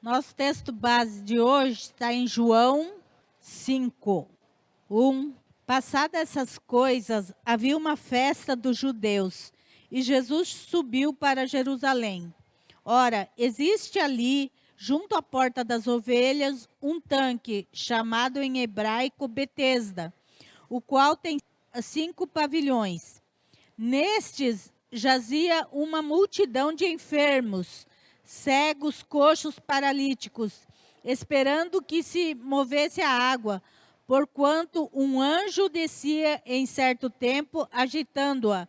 Nosso texto base de hoje está em João 5, 1. Passadas essas coisas, havia uma festa dos judeus, e Jesus subiu para Jerusalém. Ora, existe ali, junto à porta das ovelhas, um tanque, chamado em hebraico Betesda, o qual tem 5 pavilhões. Nestes jazia uma multidão de enfermos, cegos, coxos, paralíticos, esperando que se movesse a água, porquanto um anjo descia em certo tempo, agitando-a.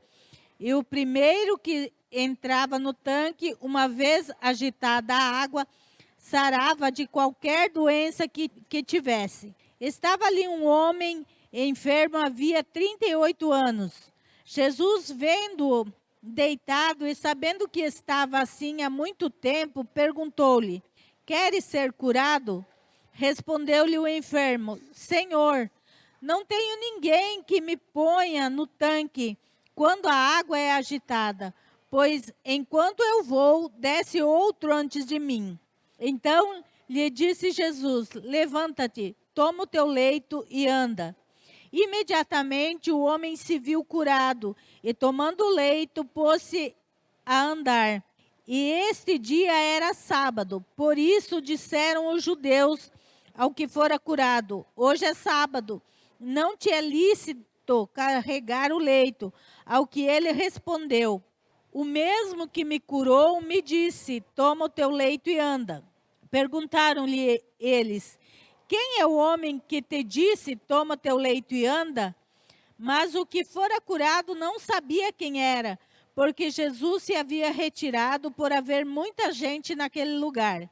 E o primeiro que entrava no tanque, uma vez agitada a água, sarava de qualquer doença que tivesse. Estava ali um homem enfermo havia 38 anos. Jesus, vendo-o deitado e sabendo que estava assim há muito tempo, perguntou-lhe: queres ser curado? Respondeu-lhe o enfermo: Senhor, não tenho ninguém que me ponha no tanque quando a água é agitada, pois enquanto eu vou, desce outro antes de mim. Então lhe disse Jesus: levanta-te, toma o teu leito e anda. Imediatamente o homem se viu curado e, tomando o leito, pôs-se a andar. E este dia era sábado, por isso disseram os judeus ao que fora curado: hoje é sábado, não te é lícito carregar o leito. Ao que ele respondeu: o mesmo que me curou me disse: toma o teu leito e anda. Perguntaram-lhe eles: quem é o homem que te disse: toma teu leito e anda? Mas o que fora curado não sabia quem era, porque Jesus se havia retirado por haver muita gente naquele lugar.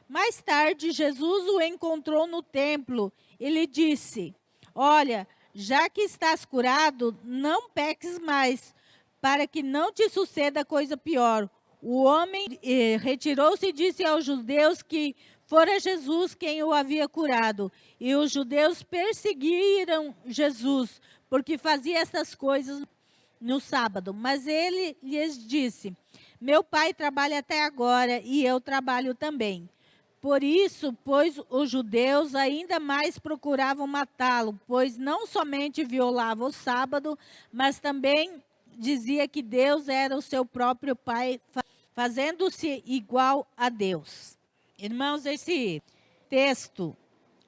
Mais tarde, Jesus o encontrou no templo e lhe disse: olha, já que estás curado, não peques mais, para que não te suceda coisa pior. O homem retirou-se e disse aos judeus que fora Jesus quem o havia curado. E os judeus perseguiram Jesus, porque fazia essas coisas no sábado. Mas ele lhes disse: meu pai trabalha até agora e eu trabalho também. Por isso, pois os judeus ainda mais procuravam matá-lo, pois não somente violava o sábado, mas também dizia que Deus era o seu próprio pai, fazendo-se igual a Deus. Irmãos, esse texto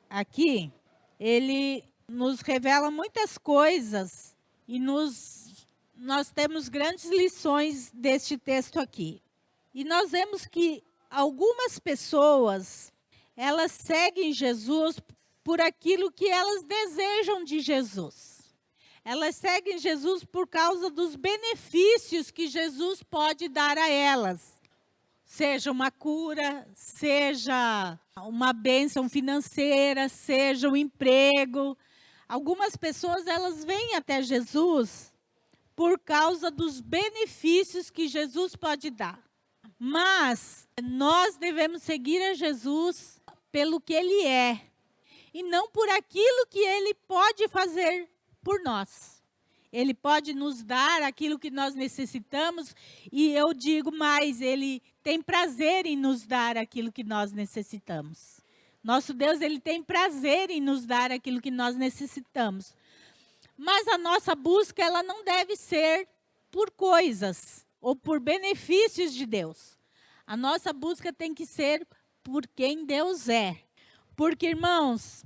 aqui, ele nos revela muitas coisas e nós temos grandes lições deste texto aqui. E nós vemos que algumas pessoas, elas seguem Jesus por aquilo que elas desejam de Jesus. Elas seguem Jesus por causa dos benefícios que Jesus pode dar a elas. Seja uma cura, seja uma bênção financeira, seja um emprego. Algumas pessoas, elas vêm até Jesus por causa dos benefícios que Jesus pode dar. Mas nós devemos seguir a Jesus pelo que Ele é, e não por aquilo que Ele pode fazer por nós. Ele pode nos dar aquilo que nós necessitamos, e eu digo mais, Ele tem prazer em nos dar aquilo que nós necessitamos. Nosso Deus, Ele tem prazer em nos dar aquilo que nós necessitamos. Mas a nossa busca, ela não deve ser por coisas ou por benefícios de Deus. A nossa busca tem que ser por quem Deus é. Porque, irmãos,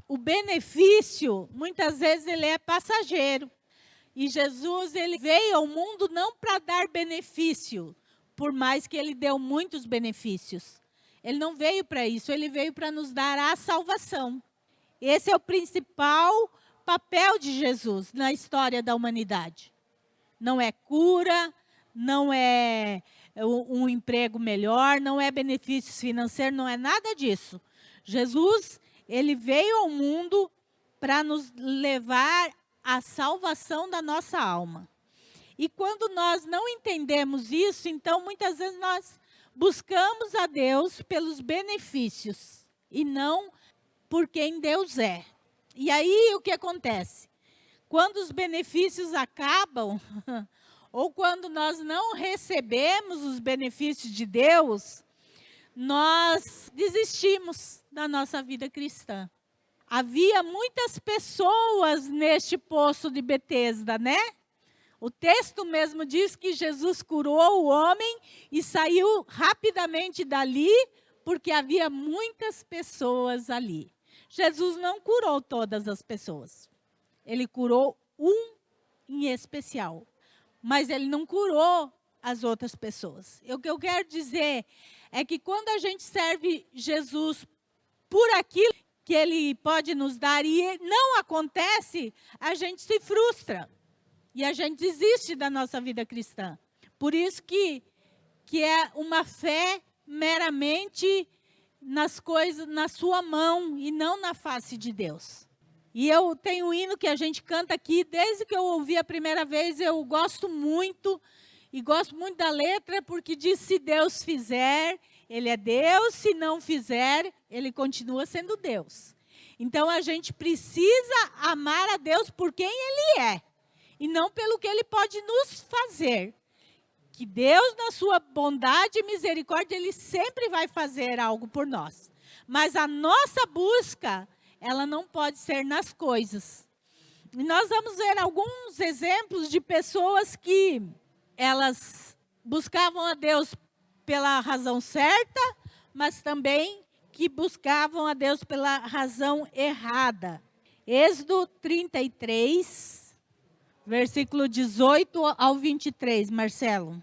o benefício, muitas vezes, ele é passageiro. E Jesus, ele veio ao mundo não para dar benefício, por mais que ele deu muitos benefícios. Ele não veio para isso, ele veio para nos dar a salvação. Esse é o principal papel de Jesus na história da humanidade. Não é cura, não é um emprego melhor, não é benefícios financeiros, não é nada disso. Jesus, ele veio ao mundo para nos levar à salvação da nossa alma. E quando nós não entendemos isso, então muitas vezes nós buscamos a Deus pelos benefícios e não por quem Deus é. E aí o que acontece? Quando os benefícios acabam, ou quando nós não recebemos os benefícios de Deus, nós desistimos da nossa vida cristã. Havia muitas pessoas neste poço de Betesda, né? O texto mesmo diz que Jesus curou o homem e saiu rapidamente dali, porque havia muitas pessoas ali. Jesus não curou todas as pessoas. Ele curou um em especial. Mas ele não curou as outras pessoas. O que eu quero dizer é que quando a gente serve Jesus por aquilo que ele pode nos dar e não acontece, a gente se frustra. E a gente desiste da nossa vida cristã. Por isso que é uma fé meramente nas coisas, na sua mão e não na face de Deus. E eu tenho um hino que a gente canta aqui, desde que eu ouvi a primeira vez, eu gosto muito. E gosto muito da letra, porque diz, se Deus fizer, Ele é Deus. Se não fizer, Ele continua sendo Deus. Então, a gente precisa amar a Deus por quem Ele é. E não pelo que Ele pode nos fazer. Que Deus, na sua bondade e misericórdia, Ele sempre vai fazer algo por nós. Mas a nossa busca, ela não pode ser nas coisas. E nós vamos ver alguns exemplos de pessoas que elas buscavam a Deus pela razão certa, mas também que buscavam a Deus pela razão errada. Êxodo 33, versículo 18 ao 23, Marcelo.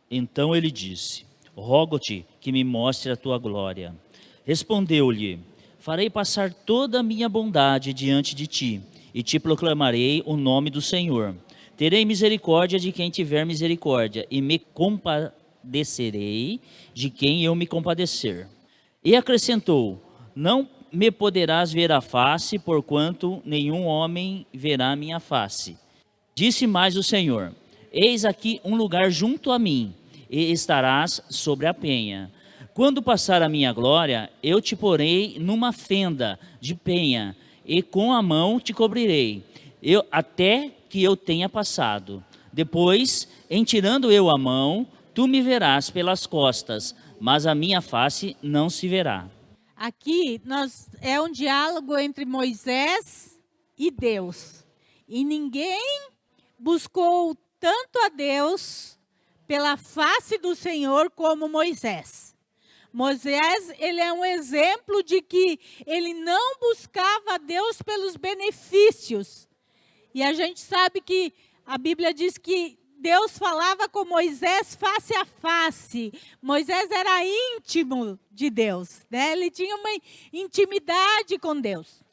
Então ele disse, rogo-te que me mostre a tua glória. Respondeu-lhe, farei passar toda a minha bondade diante de ti, e te proclamarei o nome do Senhor. Terei misericórdia de quem tiver misericórdia, e me compadecerei de quem eu me compadecer. E acrescentou, não me poderás ver a face, porquanto nenhum homem verá minha face. Disse mais o Senhor, eis aqui um lugar junto a mim, e estarás sobre a penha. Quando passar a minha glória, eu te porei numa fenda de penha, e com a mão te cobrirei, até que eu tenha passado. Depois, em tirando eu a mão, tu me verás pelas costas, mas a minha face não se verá. Aqui é um diálogo entre Moisés e Deus. E ninguém buscou tanto a Deus pela face do Senhor como Moisés. Moisés, ele é um exemplo de que ele não buscava a Deus pelos benefícios. E a gente sabe que a Bíblia diz que Deus falava com Moisés face a face. Moisés era íntimo de Deus, né? Ele tinha uma intimidade com Deus.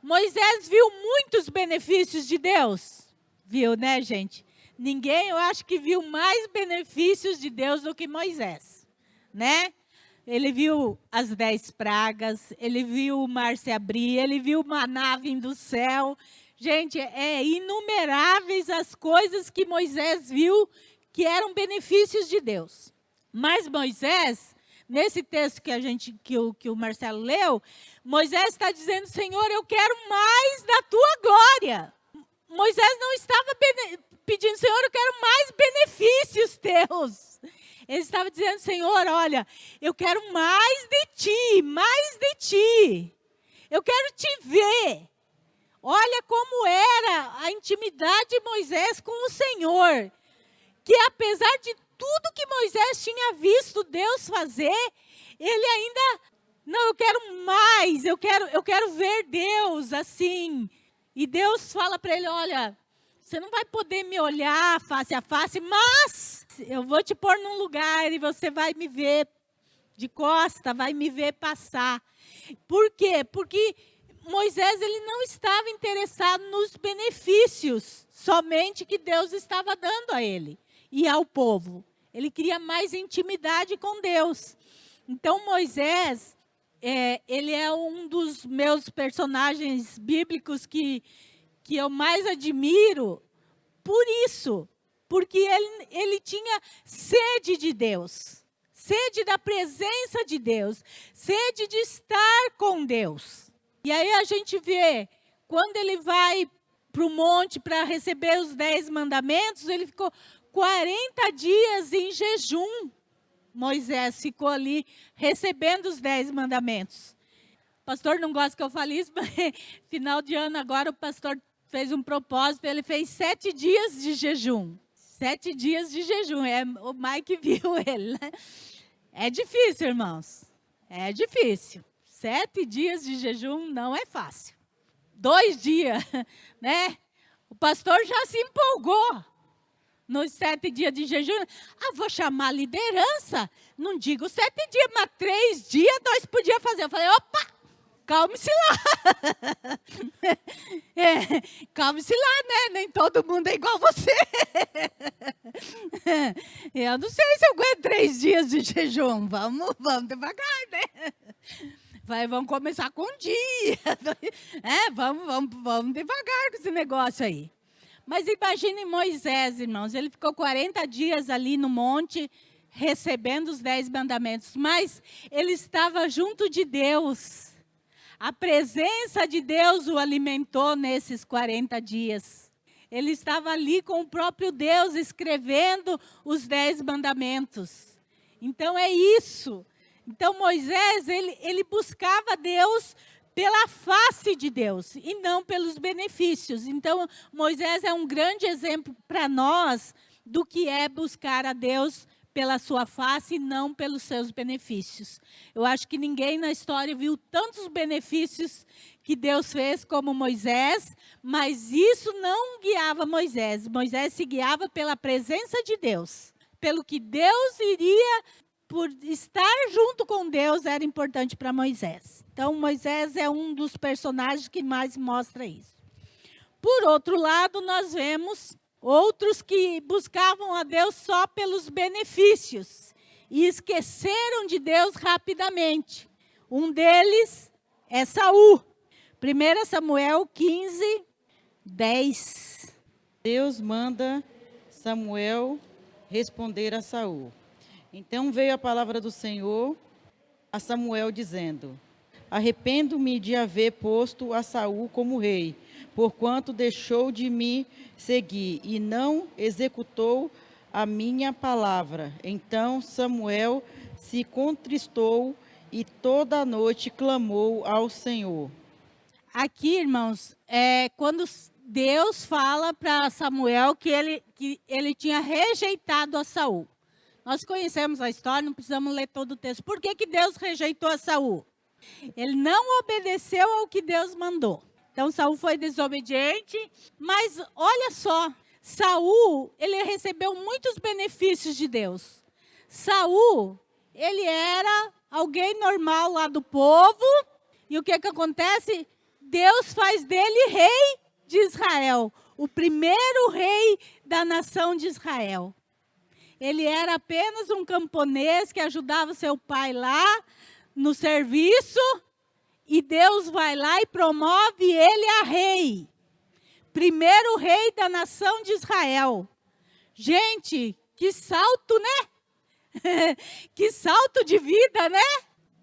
Moisés viu muitos benefícios de Deus. Viu, né, gente? Ninguém, eu acho que viu mais benefícios de Deus do que Moisés, né? Ele viu as 10 pragas, ele viu o mar se abrir, ele viu o maná vindo do céu. Gente, é inumeráveis as coisas que Moisés viu que eram benefícios de Deus. Mas Moisés, nesse texto que o Marcelo leu, Moisés está dizendo, Senhor, eu quero mais da tua glória. Moisés não estava pedindo, Senhor, eu quero mais benefícios teus. Ele estava dizendo, Senhor, olha, eu quero mais de ti, mais de ti. Eu quero te ver. Olha como era a intimidade de Moisés com o Senhor. Que apesar de tudo que Moisés tinha visto Deus fazer, ele ainda, não, eu quero mais, eu quero ver Deus assim. E Deus fala para ele, olha, você não vai poder me olhar face a face, mas eu vou te pôr num lugar e você vai me ver de costa, vai me ver passar. Por quê? Porque Moisés, ele não estava interessado nos benefícios somente que Deus estava dando a ele e ao povo. Ele queria mais intimidade com Deus. Então, Moisés, ele é um dos meus personagens bíblicos que eu mais admiro por isso. Porque ele tinha sede de Deus, sede da presença de Deus, sede de estar com Deus. E aí a gente vê, quando ele vai para o monte para receber os 10 mandamentos, ele ficou 40 dias em jejum, Moisés ficou ali recebendo os 10 mandamentos. O pastor não gosta que eu fale isso, mas final de ano agora o pastor fez um propósito, ele fez 7 dias de jejum. 7 dias de jejum, o Mike viu ele, né? É difícil, irmãos, é difícil. 7 dias de jejum não é fácil. 2 dias, né? O pastor já se empolgou nos 7 dias de jejum. Vou chamar a liderança. Não digo 7 dias, mas 3 dias nós podíamos fazer. Eu falei, opa, calme-se lá. Calme-se lá, né? Nem todo mundo é igual você. Eu não sei se eu aguento 3 dias de jejum. Vamos devagar, né? Vamos começar com um dia. Vamos devagar com esse negócio aí. Mas imagine Moisés, irmãos. Ele ficou 40 dias ali no monte, recebendo os 10 mandamentos. Mas ele estava junto de Deus. A presença de Deus o alimentou nesses 40 dias. Ele estava ali com o próprio Deus, escrevendo os 10 mandamentos. Então é isso. Então Moisés, ele buscava Deus pela face de Deus e não pelos benefícios. Então Moisés é um grande exemplo para nós do que é buscar a Deus pela sua face e não pelos seus benefícios. Eu acho que ninguém na história viu tantos benefícios que Deus fez como Moisés, mas isso não guiava Moisés. Moisés se guiava pela presença de Deus, pelo que Deus iria. Por estar junto com Deus era importante para Moisés. Então, Moisés é um dos personagens que mais mostra isso. Por outro lado, nós vemos outros que buscavam a Deus só pelos benefícios e esqueceram de Deus rapidamente. Um deles é Saul. 1 Samuel 15, 10. Deus manda Samuel responder a Saul. Então veio a palavra do Senhor a Samuel dizendo: arrependo-me de haver posto a Saul como rei, porquanto deixou de me seguir e não executou a minha palavra. Então Samuel se contristou e toda a noite clamou ao Senhor. Aqui, irmãos, quando Deus fala para Samuel que ele tinha rejeitado a Saul. Nós conhecemos a história, não precisamos ler todo o texto. Por que Deus rejeitou a Saul? Ele não obedeceu ao que Deus mandou. Então, Saul foi desobediente, mas olha só, Saul, ele recebeu muitos benefícios de Deus. Saul, ele era alguém normal lá do povo, e o que acontece? Deus faz dele rei de Israel, o primeiro rei da nação de Israel. Ele era apenas um camponês que ajudava seu pai lá no serviço, e Deus vai lá e promove ele a rei. Primeiro rei da nação de Israel. Gente, que salto, né? Que salto de vida, né?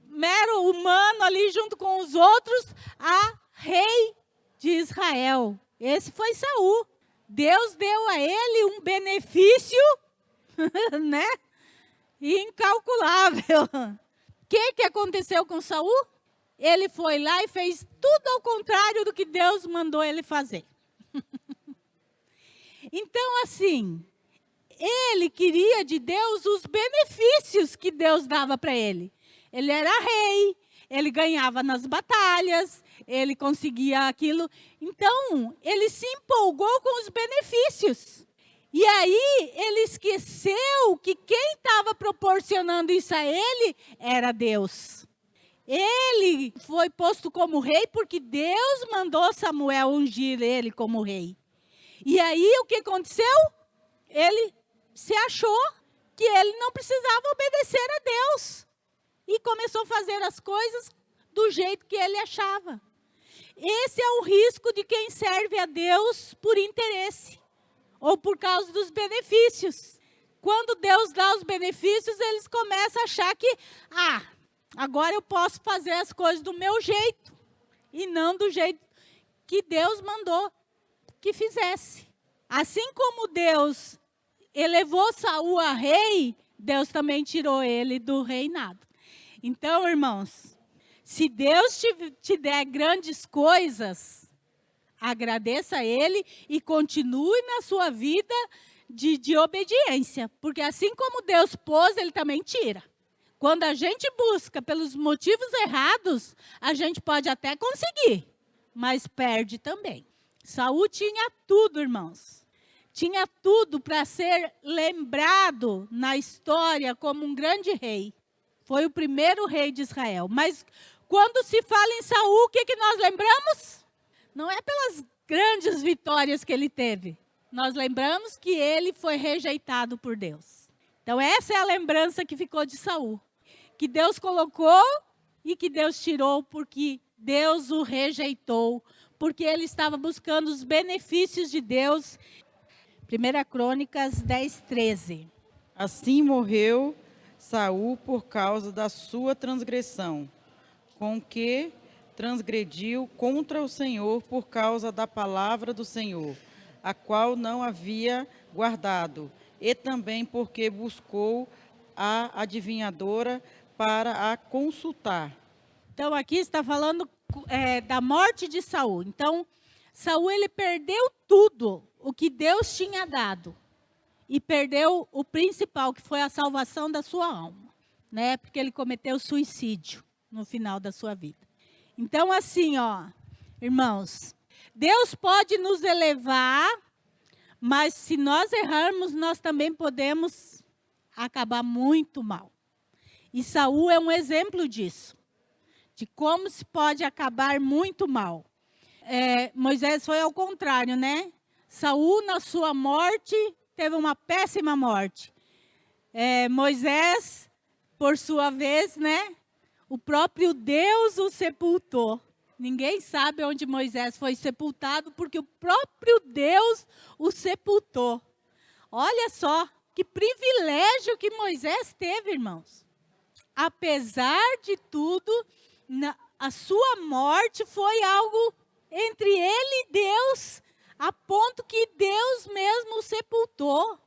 Mero humano ali junto com os outros, a rei de Israel. Esse foi Saul. Deus deu a ele um benefício né? Incalculável. O que aconteceu com Saul? Ele foi lá e fez tudo ao contrário do que Deus mandou ele fazer. Então, assim, ele queria de Deus os benefícios que Deus dava para ele. Ele era rei, ele ganhava nas batalhas, ele conseguia aquilo. Então, ele se empolgou com os benefícios. E aí, ele esqueceu que quem estava proporcionando isso a ele era Deus. Ele foi posto como rei porque Deus mandou Samuel ungir ele como rei. E aí, o que aconteceu? Ele se achou que ele não precisava obedecer a Deus. E começou a fazer as coisas do jeito que ele achava. Esse é o risco de quem serve a Deus por interesse. Ou por causa dos benefícios. Quando Deus dá os benefícios, eles começam a achar que, agora eu posso fazer as coisas do meu jeito. E não do jeito que Deus mandou que fizesse. Assim como Deus elevou Saul a rei, Deus também tirou ele do reinado. Então, irmãos, se Deus te der grandes coisas, agradeça a Ele e continue na sua vida de obediência. Porque assim como Deus pôs, Ele também tira. Quando a gente busca pelos motivos errados, a gente pode até conseguir, mas perde também. Saul tinha tudo, irmãos. Tinha tudo para ser lembrado na história como um grande rei. Foi o primeiro rei de Israel. Mas quando se fala em Saul, o que nós lembramos? Não é pelas grandes vitórias que ele teve. Nós lembramos que ele foi rejeitado por Deus. Então essa é a lembrança que ficou de Saul. Que Deus colocou e que Deus tirou porque Deus o rejeitou. Porque ele estava buscando os benefícios de Deus. 1 Crônicas 10, 13. Assim morreu Saul por causa da sua transgressão, com que transgrediu contra o Senhor por causa da palavra do Senhor, a qual não havia guardado, e também porque buscou a adivinhadora para a consultar. Então aqui está falando da morte de Saul. Então Saul ele perdeu tudo o que Deus tinha dado. E perdeu o principal, que foi a salvação da sua alma, né? Porque ele cometeu suicídio no final da sua vida. Então, assim, ó, irmãos, Deus pode nos elevar, mas se nós errarmos, nós também podemos acabar muito mal. E Saul é um exemplo disso, de como se pode acabar muito mal. Moisés foi ao contrário, né? Saul, na sua morte, teve uma péssima morte. Moisés, por sua vez, né? O próprio Deus o sepultou. Ninguém sabe onde Moisés foi sepultado, porque o próprio Deus o sepultou. Olha só, que privilégio que Moisés teve, irmãos. Apesar de tudo, a sua morte foi algo entre ele e Deus, a ponto que Deus mesmo o sepultou,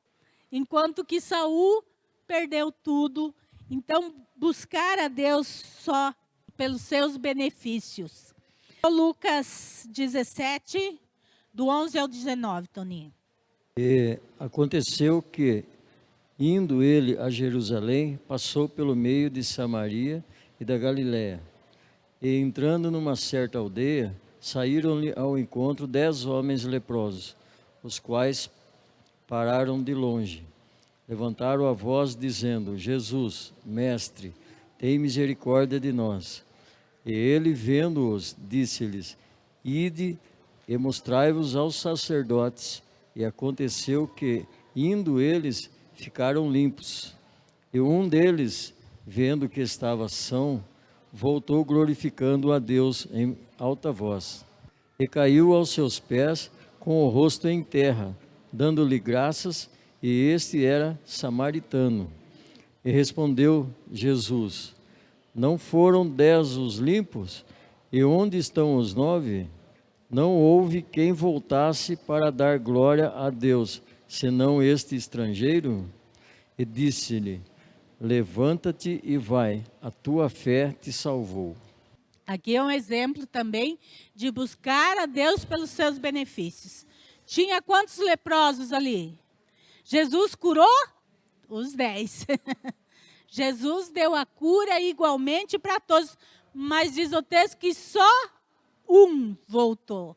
enquanto que Saul perdeu tudo. Então, buscar a Deus só pelos seus benefícios. Lucas 17, do 11 ao 19, Toninho. E aconteceu que, indo ele a Jerusalém, passou pelo meio de Samaria e da Galiléia. E entrando numa certa aldeia, saíram-lhe ao encontro 10 homens leprosos, os quais pararam de longe. Levantaram a voz, dizendo: Jesus, mestre, tem misericórdia de nós. E ele, vendo-os, disse-lhes: Ide e mostrai-vos aos sacerdotes. E aconteceu que, indo eles, ficaram limpos. E um deles, vendo que estava são, voltou glorificando a Deus em alta voz. E caiu aos seus pés com o rosto em terra, dando-lhe graças, e este era samaritano. E respondeu Jesus: Não foram 10 os limpos? E onde estão os 9? Não houve quem voltasse para dar glória a Deus, senão este estrangeiro? E disse-lhe: Levanta-te e vai, a tua fé te salvou. Aqui é um exemplo também de buscar a Deus pelos seus benefícios. Tinha quantos leprosos ali? Jesus curou os 10. Jesus deu a cura igualmente para todos, mas diz o texto que só um voltou.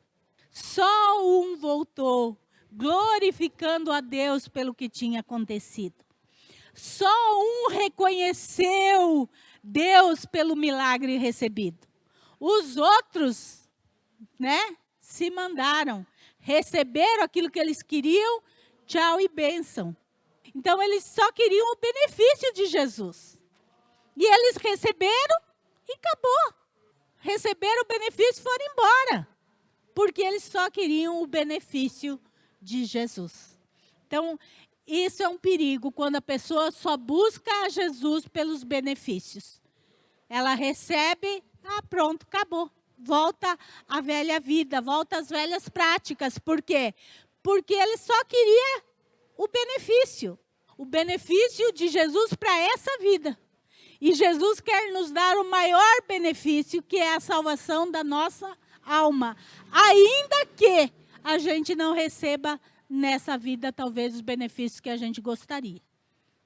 Só um voltou, glorificando a Deus pelo que tinha acontecido. Só um reconheceu Deus pelo milagre recebido. Os outros, né, se mandaram, receberam aquilo que eles queriam, tchau e bênção. Então, eles só queriam o benefício de Jesus. E eles receberam e acabou. Receberam o benefício e foram embora. Porque eles só queriam o benefício de Jesus. Então, isso é um perigo, quando a pessoa só busca a Jesus pelos benefícios. Ela recebe, pronto, acabou. Volta à velha vida, volta às velhas práticas. Por quê? Porque ele só queria o benefício. o benefício de Jesus para essa vida. E Jesus quer nos dar o maior benefício, que é a salvação da nossa alma. Ainda que a gente não receba nessa vida, talvez, os benefícios que a gente gostaria.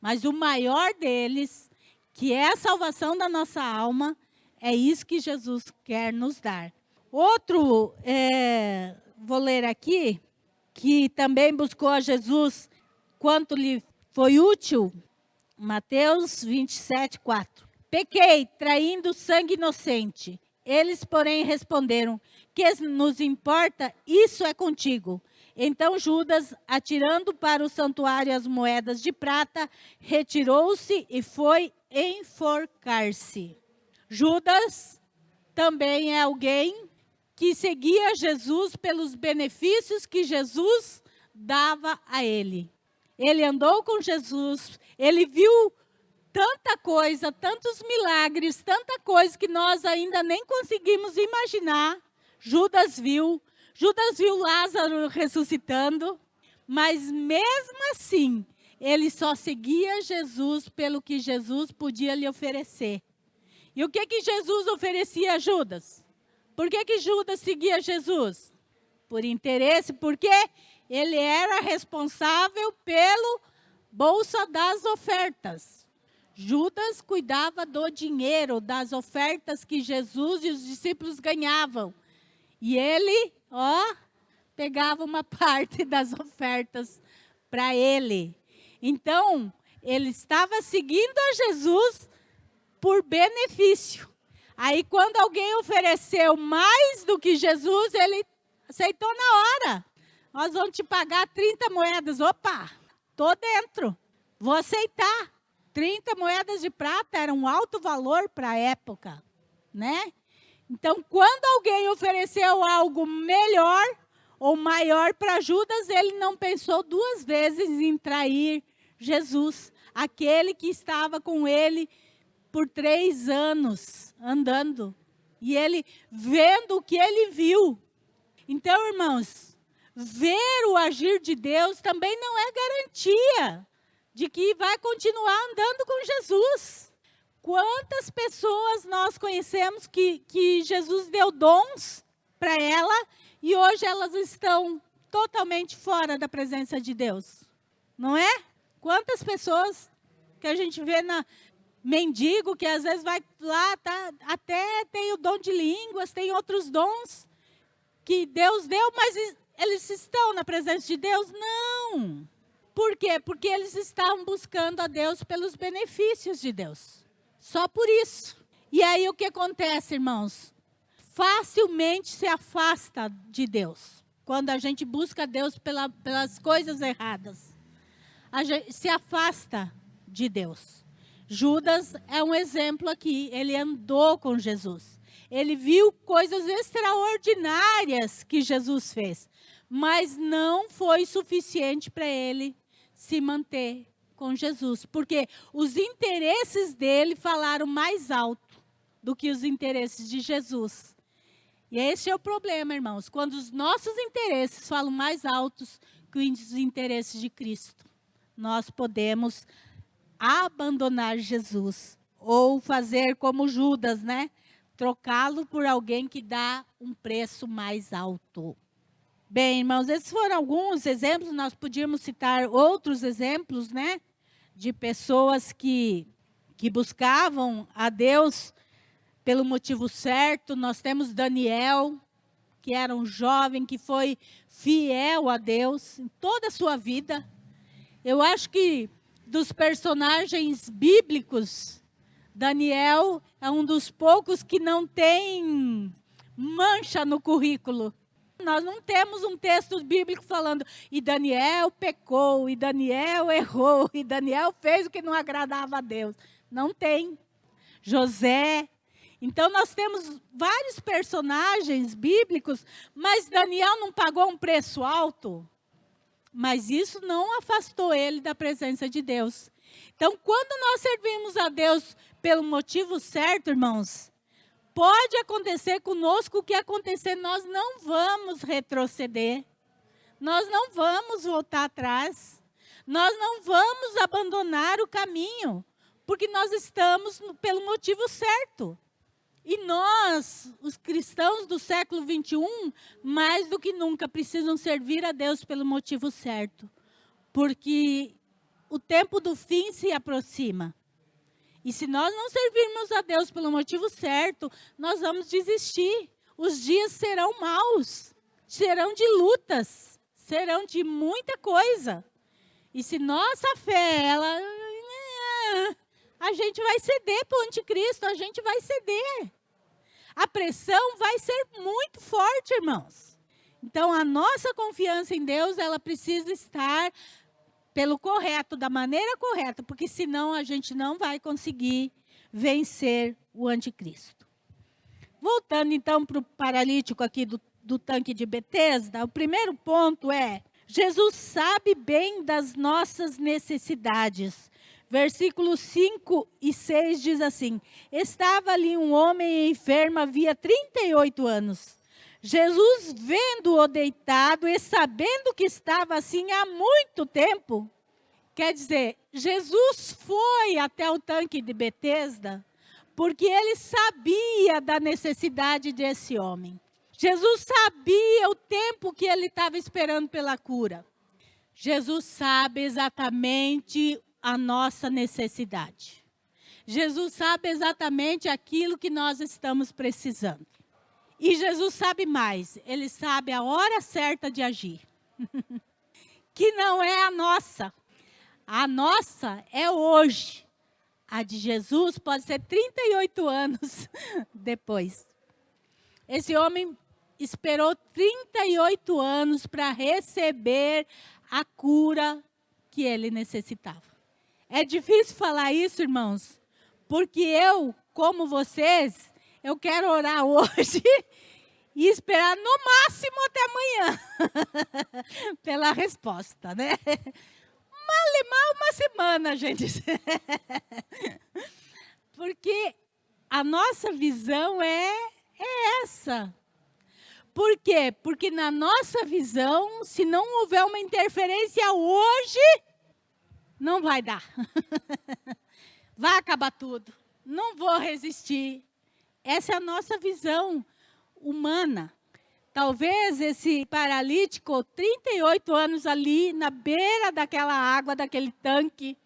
Mas o maior deles, que é a salvação da nossa alma, é isso que Jesus quer nos dar. Outro, vou ler aqui, que também buscou a Jesus quanto lhe foi útil, Mateus 27, 4. Pequei, traindo sangue inocente. Eles, porém, responderam, que nos importa, isso é contigo. Então Judas, atirando para o santuário as moedas de prata, retirou-se e foi enforcar-se. Judas também é alguém que seguia Jesus pelos benefícios que Jesus dava a ele. Ele andou com Jesus, ele viu tanta coisa, tantos milagres, tanta coisa que nós ainda nem conseguimos imaginar. Judas viu Lázaro ressuscitando, mas mesmo assim, ele só seguia Jesus pelo que Jesus podia lhe oferecer. E o que Jesus oferecia a Judas? Por que Judas seguia Jesus? Por interesse, porque ele era responsável pelo bolsa das ofertas. Judas cuidava do dinheiro, das ofertas que Jesus e os discípulos ganhavam. E ele, pegava uma parte das ofertas para ele. Então, ele estava seguindo a Jesus por benefício. Aí, quando alguém ofereceu mais do que Jesus, ele aceitou na hora. Nós vamos te pagar 30 moedas. Opa, estou dentro. Vou aceitar. 30 moedas de prata era um alto valor para a época, né? Então, quando alguém ofereceu algo melhor ou maior para Judas, ele não pensou duas vezes em trair Jesus, aquele que estava com ele por 3 anos andando. E ele vendo o que ele viu. Então, irmãos, ver o agir de Deus também não é garantia de que vai continuar andando com Jesus. Quantas pessoas nós conhecemos que Jesus deu dons para ela e hoje elas estão totalmente fora da presença de Deus? Não é? Quantas pessoas que a gente vê na mendigo, que às vezes vai lá, até tem o dom de línguas, tem outros dons que Deus deu, mas eles estão na presença de Deus? Não. Por quê? Porque eles estavam buscando a Deus pelos benefícios de Deus. Só por isso. E aí o que acontece, irmãos? Facilmente se afasta de Deus. Quando a gente busca Deus pelas coisas erradas. A gente se afasta de Deus. Judas é um exemplo aqui. Ele andou com Jesus. Ele viu coisas extraordinárias que Jesus fez. Mas não foi suficiente para ele se manter com Jesus. Porque os interesses dele falaram mais alto do que os interesses de Jesus. E esse é o problema, irmãos. Quando os nossos interesses falam mais altos que os interesses de Cristo. Nós podemos abandonar Jesus. Ou fazer como Judas, né? Trocá-lo por alguém que dá um preço mais alto. Bem, irmãos, esses foram alguns exemplos. Nós podíamos citar outros exemplos, né? De pessoas que buscavam a Deus pelo motivo certo. Nós temos Daniel, que era um jovem que foi fiel a Deus em toda a sua vida. Eu acho que dos personagens bíblicos, Daniel é um dos poucos que não tem mancha no currículo. Nós não temos um texto bíblico falando, e Daniel pecou, e Daniel errou, e Daniel fez o que não agradava a Deus. Não tem. José. Então, nós temos vários personagens bíblicos, mas Daniel não pagou um preço alto. Mas isso não afastou ele da presença de Deus. Então, quando nós servimos a Deus pelo motivo certo, irmãos, pode acontecer conosco o que acontecer, nós não vamos retroceder. Nós não vamos voltar atrás. Nós não vamos abandonar o caminho, porque nós estamos pelo motivo certo. E nós, os cristãos do século 21, mais do que nunca, precisam servir a Deus pelo motivo certo. Porque o tempo do fim se aproxima. E se nós não servirmos a Deus pelo motivo certo, nós vamos desistir. Os dias serão maus, serão de lutas, serão de muita coisa. E se nossa fé, a gente vai ceder para o anticristo, a gente vai ceder. A pressão vai ser muito forte, irmãos. Então, a nossa confiança em Deus, ela precisa estar pelo correto, da maneira correta, porque senão a gente não vai conseguir vencer o anticristo. Voltando então para o paralítico aqui do tanque de Betesda, o primeiro ponto é, Jesus sabe bem das nossas necessidades. Versículos 5 e 6 diz assim, estava ali um homem enfermo havia 38 anos. Jesus, vendo-o deitado e sabendo que estava assim há muito tempo, quer dizer, Jesus foi até o tanque de Betesda, porque ele sabia da necessidade desse homem. Jesus sabia o tempo que ele estava esperando pela cura. Jesus sabe exatamente a nossa necessidade. Jesus sabe exatamente aquilo que nós estamos precisando. E Jesus sabe mais, ele sabe a hora certa de agir. Que não é a nossa. A nossa é hoje. A de Jesus pode ser 38 anos depois. Esse homem esperou 38 anos para receber a cura que ele necessitava. É difícil falar isso, irmãos, porque eu, como vocês, eu quero orar hoje e esperar no máximo até amanhã pela resposta, né? Mal uma semana, gente. Porque a nossa visão é essa. Por quê? Porque na nossa visão, se não houver uma interferência hoje, não vai dar. Vai acabar tudo. Não vou resistir. Essa é a nossa visão humana. Talvez esse paralítico, 38 anos ali, na beira daquela água, daquele tanque,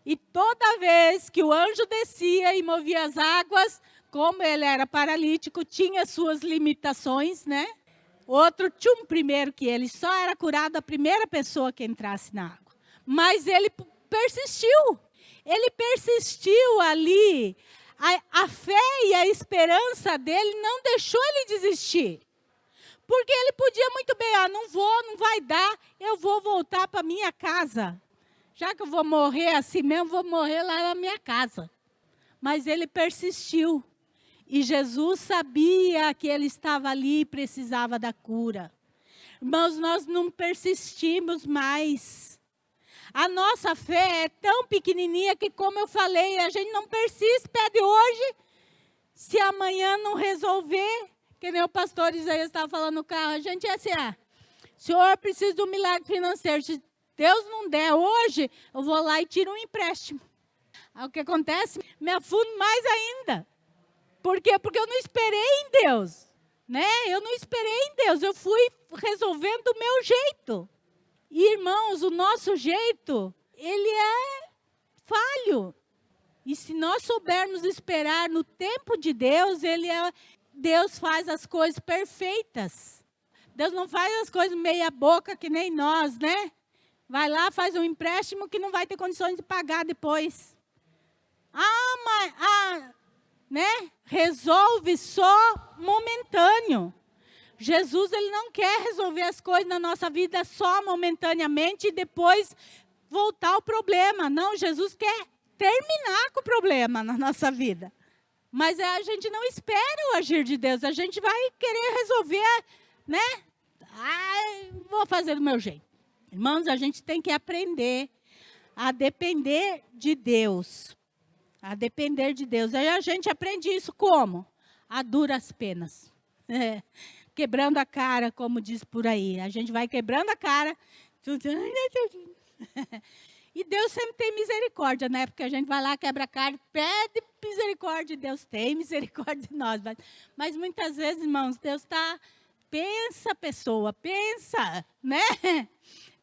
e toda vez que o anjo descia e movia as águas, como ele era paralítico, tinha suas limitações, né? Outro, primeiro que ele só era curado a primeira pessoa que entrasse na água. Mas ele persistiu. Ele persistiu ali. A fé e a esperança dele não deixou ele desistir. Porque ele podia muito bem, não vai dar, eu vou voltar para minha casa. Já que eu vou morrer assim mesmo, vou morrer lá na minha casa. Mas ele persistiu. E Jesus sabia que ele estava ali e precisava da cura. Irmãos, nós não persistimos mais. A nossa fé é tão pequenininha que, como eu falei, a gente não persiste, pede hoje. Se amanhã não resolver, que nem o pastor Isaías estava falando no carro, a gente é assim, Senhor, preciso de um milagre financeiro. Se Deus não der hoje, eu vou lá e tiro um empréstimo. Aí o que acontece? Me afundo mais ainda. Por quê? Porque eu não esperei em Deus. Né? Eu não esperei em Deus, eu fui resolvendo do meu jeito. E, irmãos, o nosso jeito, ele é falho. E se nós soubermos esperar no tempo de Deus, Deus faz as coisas perfeitas. Deus não faz as coisas meia boca que nem nós, né? Vai lá, faz um empréstimo que não vai ter condições de pagar depois. Né? Resolve só momentâneo. Jesus, ele não quer resolver as coisas na nossa vida só momentaneamente e depois voltar ao problema. Não, Jesus quer terminar com o problema na nossa vida. Mas a gente não espera o agir de Deus. A gente vai querer resolver, né? Vou fazer do meu jeito. Irmãos, a gente tem que aprender a depender de Deus. A depender de Deus. Aí a gente aprende isso como? A duras penas. Quebrando a cara, como diz por aí. A gente vai quebrando a cara. E Deus sempre tem misericórdia, né? Porque a gente vai lá, quebra a cara, pede misericórdia, Deus tem misericórdia de nós. Mas muitas vezes, irmãos, Deus está... Pensa, pessoa, pensa, né?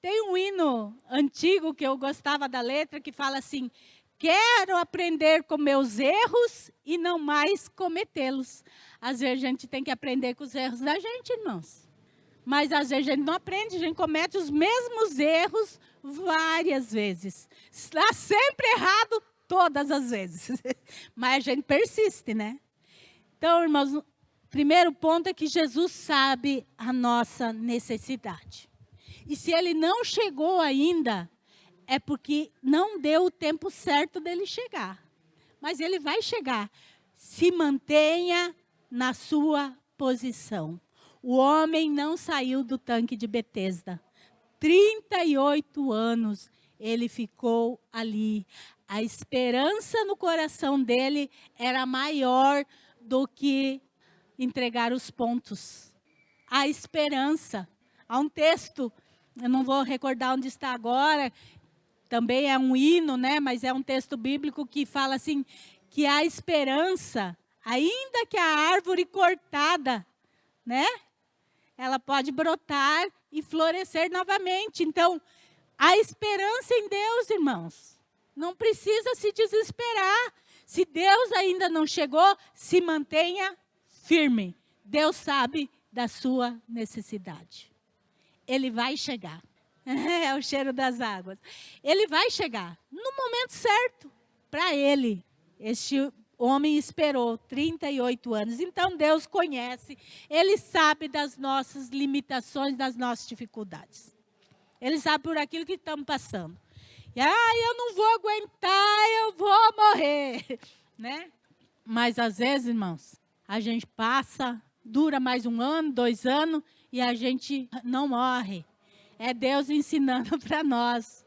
Tem um hino antigo que eu gostava da letra, que fala assim: quero aprender com meus erros e não mais cometê-los. Às vezes a gente tem que aprender com os erros da gente, irmãos. Mas às vezes a gente não aprende, a gente comete os mesmos erros várias vezes. Está sempre errado todas as vezes. Mas a gente persiste, né? Então, irmãos, primeiro ponto é que Jesus sabe a nossa necessidade. E se ele não chegou ainda, é porque não deu o tempo certo dele chegar. Mas ele vai chegar. Se mantenha na sua posição. O homem não saiu do tanque de Betesda. 38 anos ele ficou ali. A esperança no coração dele era maior do que entregar os pontos. A esperança. Há um texto, eu não vou recordar onde está agora, também é um hino, né? Mas é um texto bíblico que fala assim, que a esperança, ainda que a árvore cortada, né? Ela pode brotar e florescer novamente. Então, a esperança em Deus, irmãos. Não precisa se desesperar. Se Deus ainda não chegou, se mantenha firme. Deus sabe da sua necessidade. Ele vai chegar. É o cheiro das águas. Ele vai chegar no momento certo para ele. Este homem esperou 38 anos. Então, Deus conhece. Ele sabe das nossas limitações, das nossas dificuldades. Ele sabe por aquilo que estamos passando. E, eu não vou aguentar, eu vou morrer. Né? Mas, às vezes, irmãos, a gente passa, dura mais 1 ano, 2 anos, e a gente não morre. É Deus ensinando para nós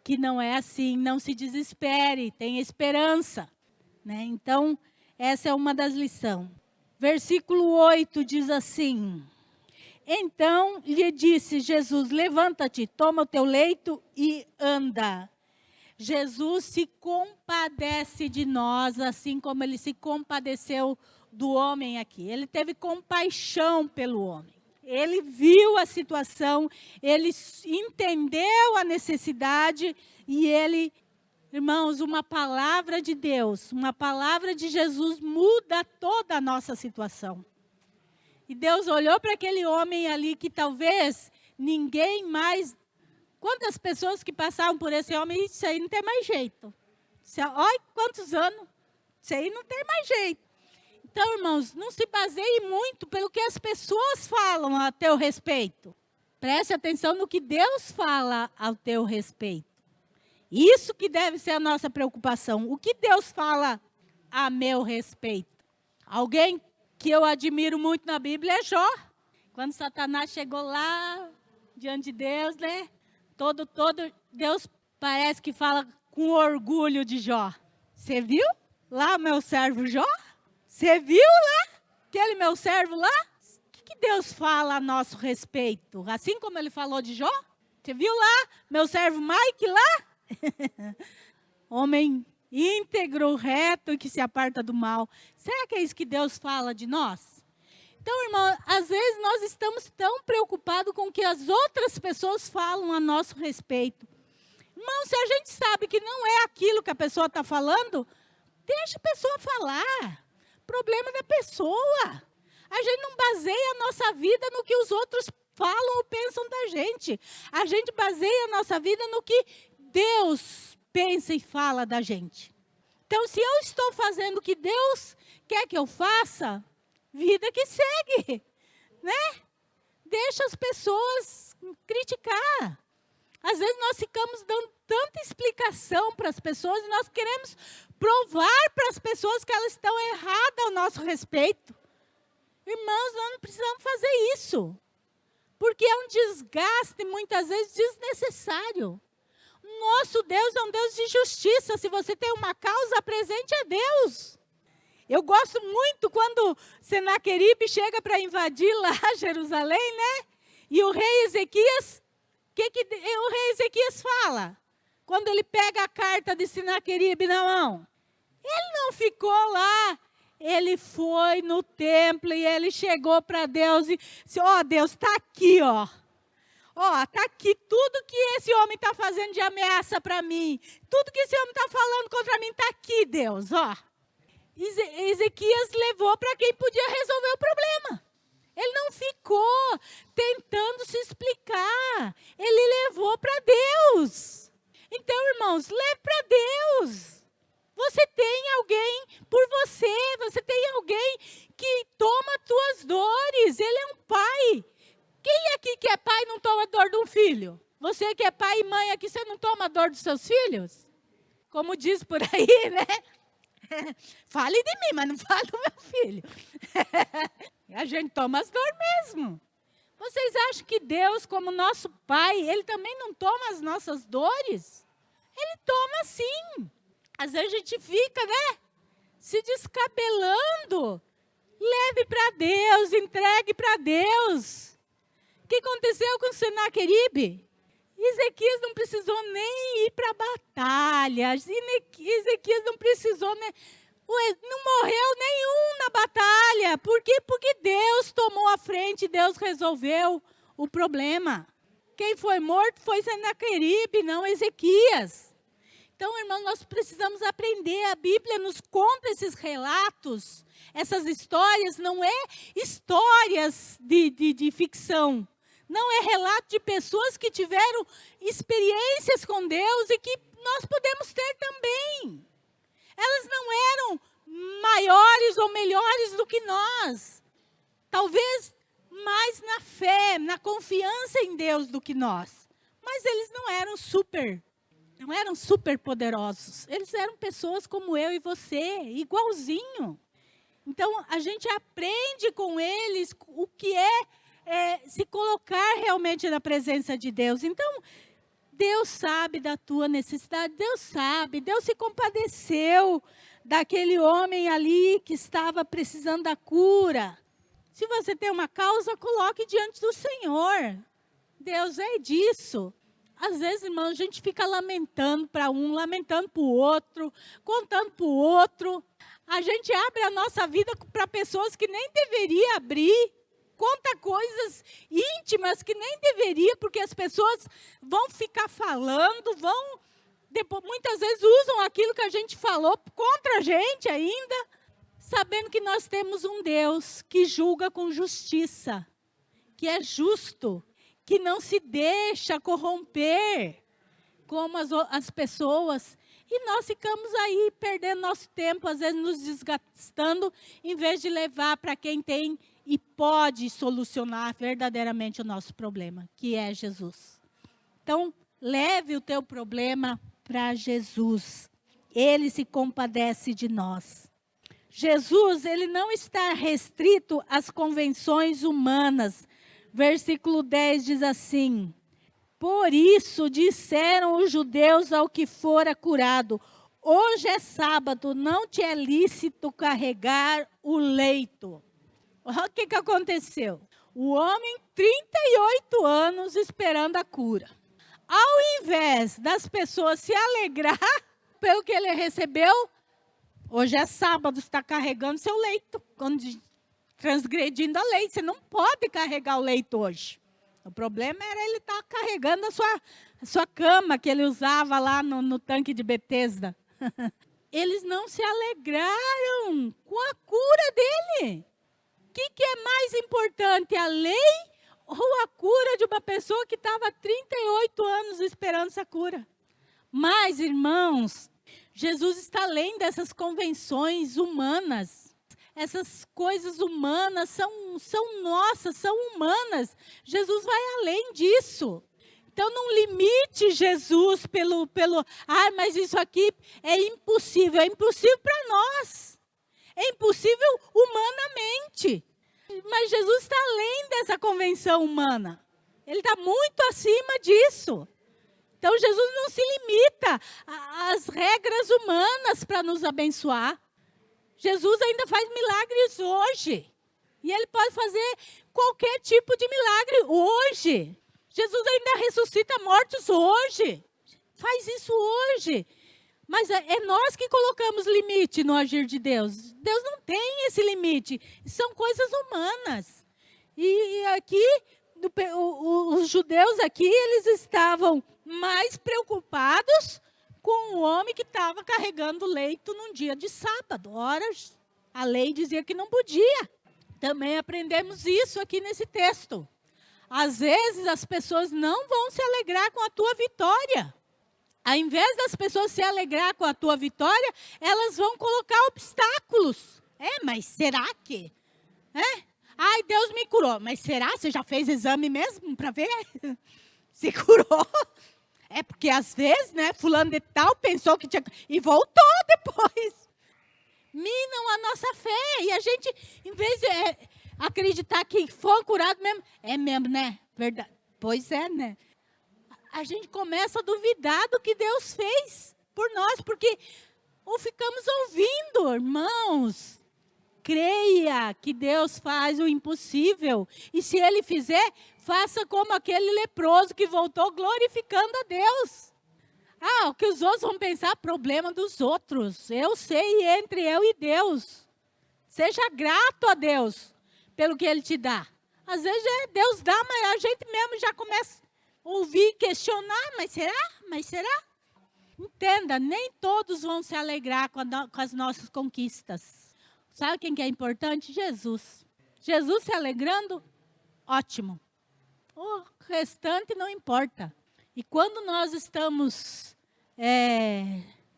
que não é assim, não se desespere, tenha esperança. Né? Então, essa é uma das lições. Versículo 8 diz assim: então lhe disse Jesus, levanta-te, toma o teu leito e anda. Jesus se compadece de nós, assim como ele se compadeceu do homem aqui. Ele teve compaixão pelo homem. Ele viu a situação, ele entendeu a necessidade e ele... Irmãos, uma palavra de Deus, uma palavra de Jesus muda toda a nossa situação. E Deus olhou para aquele homem ali que talvez ninguém mais... Quantas pessoas que passavam por esse homem, isso aí não tem mais jeito. Olha quantos anos, isso aí não tem mais jeito. Então, irmãos, não se baseie muito pelo que as pessoas falam a teu respeito. Preste atenção no que Deus fala ao teu respeito. Isso que deve ser a nossa preocupação. O que Deus fala a meu respeito? Alguém que eu admiro muito na Bíblia é Jó. Quando Satanás chegou lá, diante de Deus, né? Todo, Deus parece que fala com orgulho de Jó. Você viu lá o meu servo Jó? Você viu lá? Aquele meu servo lá? O que Deus fala a nosso respeito? Assim como ele falou de Jó? Você viu lá meu servo Mike lá? Homem íntegro, reto, que se aparta do mal. Será que é isso que Deus fala de nós? Então, irmão, às vezes nós estamos tão preocupados com o que as outras pessoas falam a nosso respeito. Irmão, se a gente sabe que não é aquilo que a pessoa está falando, deixa a pessoa falar. Problema da pessoa. A gente não baseia a nossa vida no que os outros falam ou pensam da gente. A gente baseia a nossa vida no que Deus pensa e fala da gente. Então, se eu estou fazendo o que Deus quer que eu faça, vida que segue, né? Deixa as pessoas criticar. Às vezes nós ficamos dando tanta explicação para as pessoas e nós queremos provar para as pessoas que elas estão erradas ao nosso respeito. Irmãos, nós não precisamos fazer isso. Porque é um desgaste, muitas vezes, desnecessário. Nosso Deus é um Deus de justiça. Se você tem uma causa, apresente a Deus. Eu gosto muito quando Senaqueribe chega para invadir lá Jerusalém, né? E o rei Ezequias que o rei Ezequias fala? Quando ele pega a carta de Sinaqueribe na mão. Ele não ficou lá. Ele foi no templo e ele chegou para Deus e disse, Deus, está aqui, está aqui tudo que esse homem está fazendo de ameaça para mim. Tudo que esse homem está falando contra mim está aqui, Deus, Ezequias levou para quem podia resolver o problema. Ele não ficou tentando se explicar. Ele levou para Deus. Então, irmãos, leve para Deus. Você tem alguém por você. Você tem alguém que toma tuas dores. Ele é um pai. Quem aqui que é pai não toma a dor de um filho? Você que é pai e mãe aqui, você não toma a dor dos seus filhos? Como diz por aí, né? Fale de mim, mas não fale do meu filho. A gente toma as dores mesmo. Vocês acham que Deus, como nosso pai, ele também não toma as nossas dores? Ele toma sim. Às vezes a gente fica, né? Se descabelando. Leve para Deus, entregue para Deus. O que aconteceu com Sinaqueribe? Ezequias não precisou nem ir para a batalha. Ezequias não precisou, não morreu nenhum na batalha. Por quê? Porque Deus tomou a frente, Deus resolveu o problema. Quem foi morto foi Sinaqueribe, não Ezequias. Então, irmãos, nós precisamos aprender. A Bíblia nos conta esses relatos, essas histórias, não é histórias de ficção. Não é relato de pessoas que tiveram experiências com Deus e que nós podemos ter também. Elas não eram maiores ou melhores do que nós. Talvez mais na fé, na confiança em Deus do que nós. Mas eles não eram super poderosos. Eles eram pessoas como eu e você, igualzinho. Então, a gente aprende com eles o que é se colocar realmente na presença de Deus. Então, Deus sabe da tua necessidade, Deus sabe, Deus se compadeceu daquele homem ali que estava precisando da cura. Se você tem uma causa, coloque diante do Senhor. Deus é disso. Às vezes, irmãos, a gente fica lamentando para um, lamentando para o outro, contando para o outro. A gente abre a nossa vida para pessoas que nem deveria abrir. Conta coisas íntimas que nem deveria, porque as pessoas vão ficar falando, muitas vezes usam aquilo que a gente falou contra a gente ainda, sabendo que nós temos um Deus que julga com justiça, que é justo, que não se deixa corromper como as pessoas. E nós ficamos aí perdendo nosso tempo, às vezes nos desgastando, em vez de levar para quem tem e pode solucionar verdadeiramente o nosso problema, que é Jesus. Então, leve o teu problema para Jesus. Ele se compadece de nós. Jesus, ele não está restrito às convenções humanas. Versículo 10 diz assim: por isso disseram os judeus ao que fora curado: hoje é sábado, não te é lícito carregar o leito. Olha o que aconteceu. O homem, 38 anos esperando a cura. Ao invés das pessoas se alegrar pelo que ele recebeu, hoje é sábado, está carregando seu leito, transgredindo a lei. Você não pode carregar o leito hoje. O problema era ele estar carregando a sua cama que ele usava lá no tanque de Betesda. Eles não se alegraram com a cura dele. O que é mais importante, a lei ou a cura de uma pessoa que estava há 38 anos esperando essa cura? Mas, irmãos, Jesus está além dessas convenções humanas. Essas coisas humanas são nossas, são humanas. Jesus vai além disso. Então, não limite Jesus mas isso aqui é impossível. É impossível para nós. É impossível humanamente. Mas Jesus está além dessa convenção humana. Ele está muito acima disso. Então, Jesus não se limita às regras humanas para nos abençoar. Jesus ainda faz milagres hoje. E ele pode fazer qualquer tipo de milagre hoje. Jesus ainda ressuscita mortos hoje. Faz isso hoje. Mas é nós que colocamos limite no agir de Deus. Deus não tem esse limite. São coisas humanas. E aqui, os judeus aqui, eles estavam mais preocupados com o homem que estava carregando leito num dia de sábado. Ora, a lei dizia que não podia. Também aprendemos isso aqui nesse texto. Às vezes as pessoas não vão se alegrar com a tua vitória. Ao invés das pessoas se alegrar com a tua vitória, elas vão colocar obstáculos. Mas será que? Ai, Deus me curou. Mas será? Você já fez exame mesmo para ver? Se curou? Porque às vezes, né, fulano de tal pensou que tinha... E voltou depois. Minam a nossa fé. E a gente, em vez de acreditar que foi curado mesmo, é mesmo, né? Verdade. Pois é, né? A gente começa a duvidar do que Deus fez por nós, porque ou ficamos ouvindo, irmãos. Creia que Deus faz o impossível. E se Ele fizer, faça como aquele leproso que voltou glorificando a Deus. O que os outros vão pensar, problema dos outros. Eu sei entre eu e Deus. Seja grato a Deus pelo que Ele te dá. Às vezes Deus dá, mas a gente mesmo já começa a ouvir, questionar, mas será? Mas será? Entenda, nem todos vão se alegrar com as nossas conquistas. Sabe quem que é importante? Jesus. Jesus se alegrando, ótimo. O restante não importa. E quando nós estamos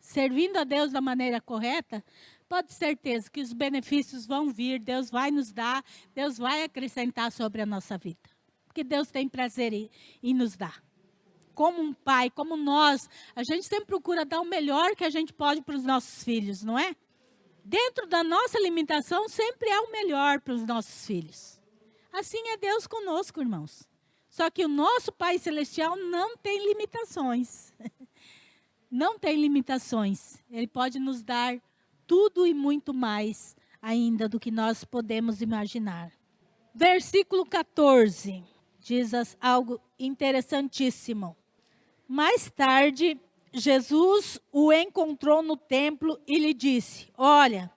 servindo a Deus da maneira correta, pode ter certeza que os benefícios vão vir, Deus vai nos dar, Deus vai acrescentar sobre a nossa vida. Porque Deus tem prazer em nos dar. Como um pai, como nós, a gente sempre procura dar o melhor que a gente pode para os nossos filhos, não é? Dentro da nossa limitação, sempre é o melhor para os nossos filhos. Assim é Deus conosco, irmãos. Só que o nosso Pai Celestial não tem limitações. Não tem limitações. Ele pode nos dar tudo e muito mais ainda do que nós podemos imaginar. Versículo 14 diz algo interessantíssimo. Mais tarde, Jesus o encontrou no templo e lhe disse: olha,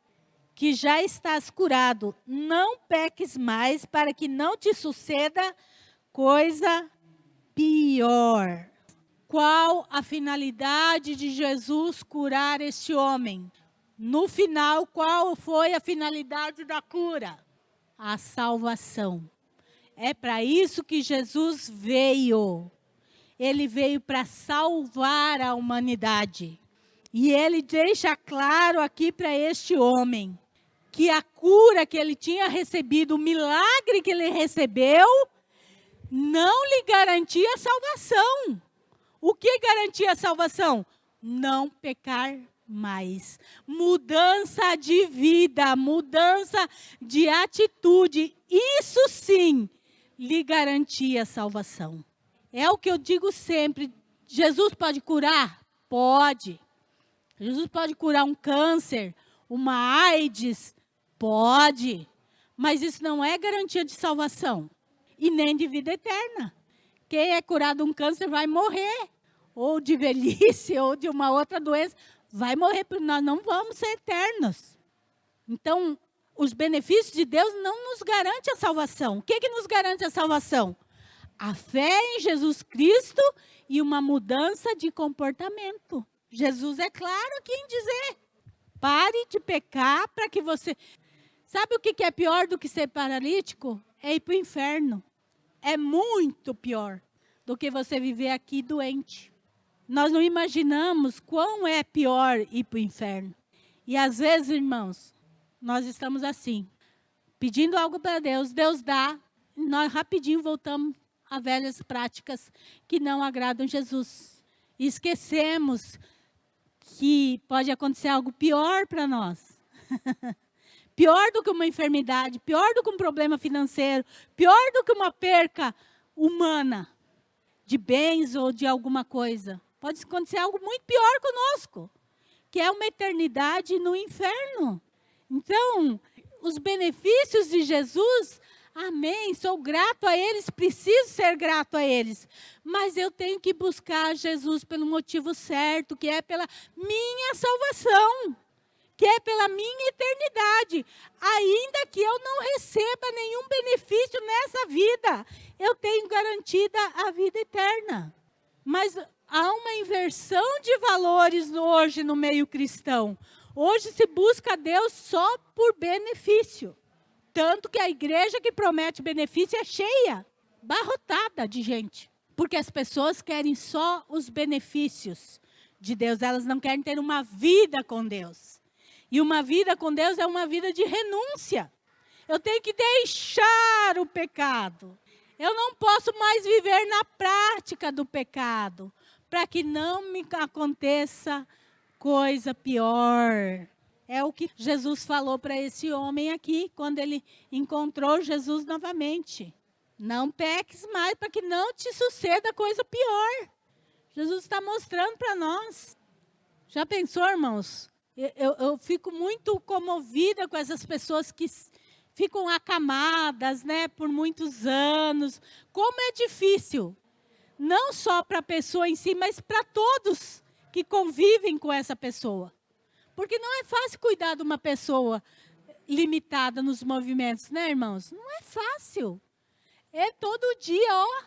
que já estás curado, não peques mais para que não te suceda coisa pior. Qual a finalidade de Jesus curar este homem? No final, qual foi a finalidade da cura? A salvação. É para isso que Jesus veio. Ele veio para salvar a humanidade. E ele deixa claro aqui para este homem que a cura que ele tinha recebido, o milagre que ele recebeu, não lhe garantia a salvação. O que garantia a salvação? Não pecar mais. Mudança de vida, mudança de atitude. Isso sim lhe garantia a salvação. É o que eu digo sempre. Jesus pode curar? Pode. Jesus pode curar um câncer, uma AIDS? Pode. Mas isso não é garantia de salvação. E nem de vida eterna. Quem é curado de um câncer vai morrer. Ou de velhice, ou de uma outra doença. Vai morrer, porque nós não vamos ser eternos. Então, os benefícios de Deus não nos garantem a salvação. O que nos garante a salvação? A fé em Jesus Cristo e uma mudança de comportamento. Jesus é claro aqui em dizer: pare de pecar para que você... Sabe o que é pior do que ser paralítico? É ir para o inferno. É muito pior do que você viver aqui doente. Nós não imaginamos quão é pior ir para o inferno. E às vezes, irmãos, nós estamos assim, pedindo algo para Deus, Deus dá, e nós rapidinho voltamos a velhas práticas que não agradam Jesus. E esquecemos que pode acontecer algo pior para nós. Pior do que uma enfermidade, pior do que um problema financeiro, pior do que uma perca humana de bens ou de alguma coisa. Pode acontecer algo muito pior conosco, que é uma eternidade no inferno. Então, os benefícios de Jesus, Amém, sou grato a eles, preciso ser grato a eles. Mas eu tenho que buscar Jesus pelo motivo certo, que é pela minha salvação, que é pela minha eternidade. Ainda que eu não receba nenhum benefício nessa vida, eu tenho garantida a vida eterna. Mas há uma inversão de valores hoje no meio cristão. Hoje se busca Deus só por benefício. Tanto que a igreja que promete benefício é cheia, barrotada de gente. Porque as pessoas querem só os benefícios de Deus. Elas não querem ter uma vida com Deus. E uma vida com Deus é uma vida de renúncia. Eu tenho que deixar o pecado. Eu não posso mais viver na prática do pecado, para que não me aconteça coisa pior. É o que Jesus falou para esse homem aqui, quando ele encontrou Jesus novamente. Não peques mais, para que não te suceda coisa pior. Jesus está mostrando para nós. Já pensou, irmãos? Eu fico muito comovida com essas pessoas que ficam acamadas, né, por muitos anos. Como é difícil, não só para a pessoa em si, mas para todos que convivem com essa pessoa. Porque não é fácil cuidar de uma pessoa limitada nos movimentos, né, irmãos? Não é fácil. É todo dia, ó.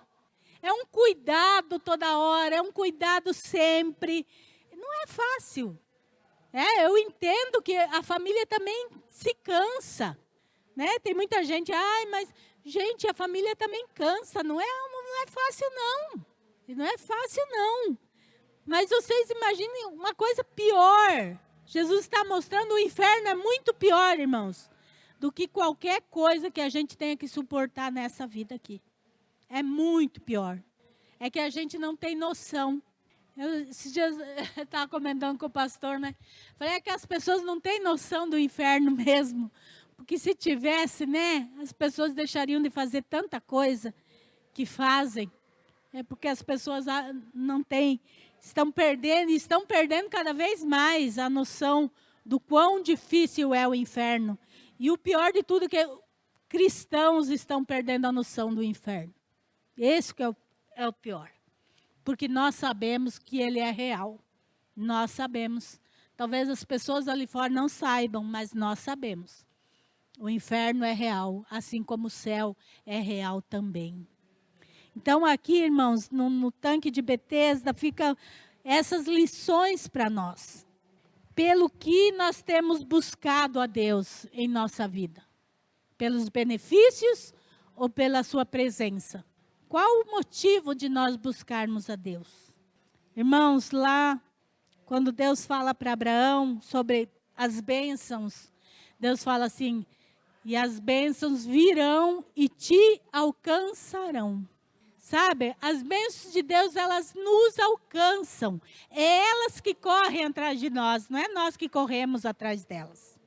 É um cuidado toda hora, é um cuidado sempre. Não é fácil. Eu entendo que a família também se cansa, né? Tem muita gente, mas, gente, a família também cansa. Não é fácil, não. Não é fácil, não. Mas vocês imaginem uma coisa pior. Jesus está mostrando o inferno é muito pior, irmãos, do que qualquer coisa que a gente tenha que suportar nessa vida aqui. É muito pior. É que a gente não tem noção. Esses dias eu estava comentando com o pastor, né? Falei, é que as pessoas não têm noção do inferno mesmo. Porque se tivesse, né, as pessoas deixariam de fazer tanta coisa que fazem. É porque as pessoas não têm, estão perdendo cada vez mais a noção do quão difícil é o inferno. E o pior de tudo é que cristãos estão perdendo a noção do inferno. Esse que é o pior. Porque nós sabemos que ele é real. Nós sabemos. Talvez as pessoas ali fora não saibam, mas nós sabemos. O inferno é real, assim como o céu é real também. Então aqui, irmãos, no tanque de Betesda, ficam essas lições para nós. Pelo que nós temos buscado a Deus em nossa vida? Pelos benefícios ou pela sua presença? Qual o motivo de nós buscarmos a Deus? Irmãos, lá, quando Deus fala para Abraão sobre as bênçãos, Deus fala assim, e as bênçãos virão e te alcançarão. Sabe, as bênçãos de Deus, elas nos alcançam. É elas que correm atrás de nós, não é nós que corremos atrás delas.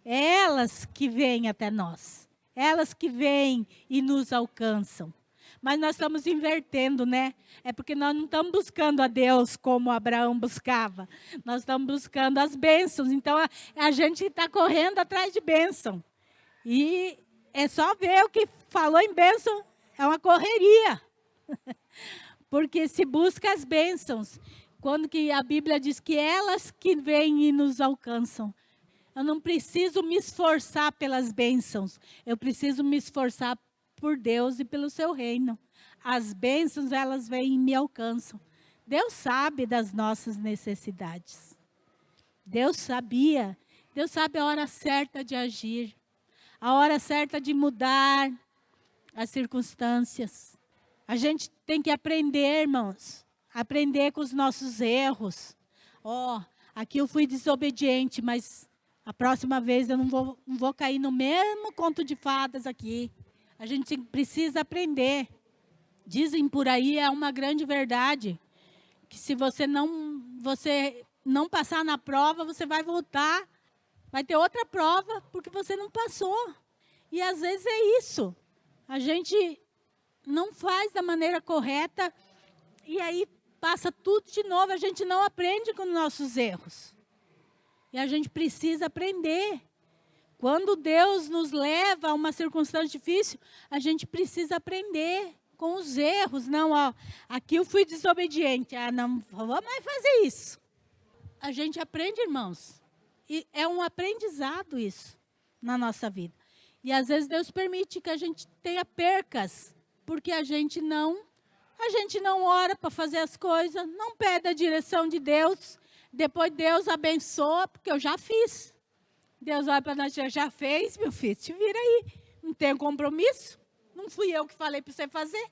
É elas que vêm até nós. Elas que vêm e nos alcançam. Mas nós estamos invertendo, né? É porque nós não estamos buscando a Deus como Abraão buscava. Nós estamos buscando as bênçãos. Então, a gente está correndo atrás de bênção. E é só ver o que falou em bênção, é uma correria. Porque se busca as bênçãos, quando que a Bíblia diz que elas que vêm e nos alcançam. Eu não preciso me esforçar pelas bênçãos, eu preciso me esforçar por Deus e pelo seu reino. As bênçãos, elas vêm e me alcançam. Deus sabe das nossas necessidades. Deus sabia, Deus sabe a hora certa de agir, a hora certa de mudar as circunstâncias. A gente tem que aprender, irmãos, aprender com os nossos erros. Aqui eu fui desobediente, mas a próxima vez eu não vou cair no mesmo conto de fadas aqui. A gente precisa aprender. Dizem por aí, é uma grande verdade, que se você não passar na prova, você vai voltar, vai ter outra prova, porque você não passou. E às vezes é isso. A gente não faz da maneira correta, e aí passa tudo de novo, a gente não aprende com nossos erros. E a gente precisa aprender. Quando Deus nos leva a uma circunstância difícil, a gente precisa aprender com os erros. Não, ó, aqui eu fui desobediente. Ah, não vou mais fazer isso. A gente aprende, irmãos. E é um aprendizado isso na nossa vida. E às vezes Deus permite que a gente tenha percas, porque a gente não ora para fazer as coisas, não pede a direção de Deus. Depois Deus abençoa, porque eu já fiz. Deus olha para nós, já fez, meu filho, te vira aí. Não tem compromisso? Não fui eu que falei para você fazer?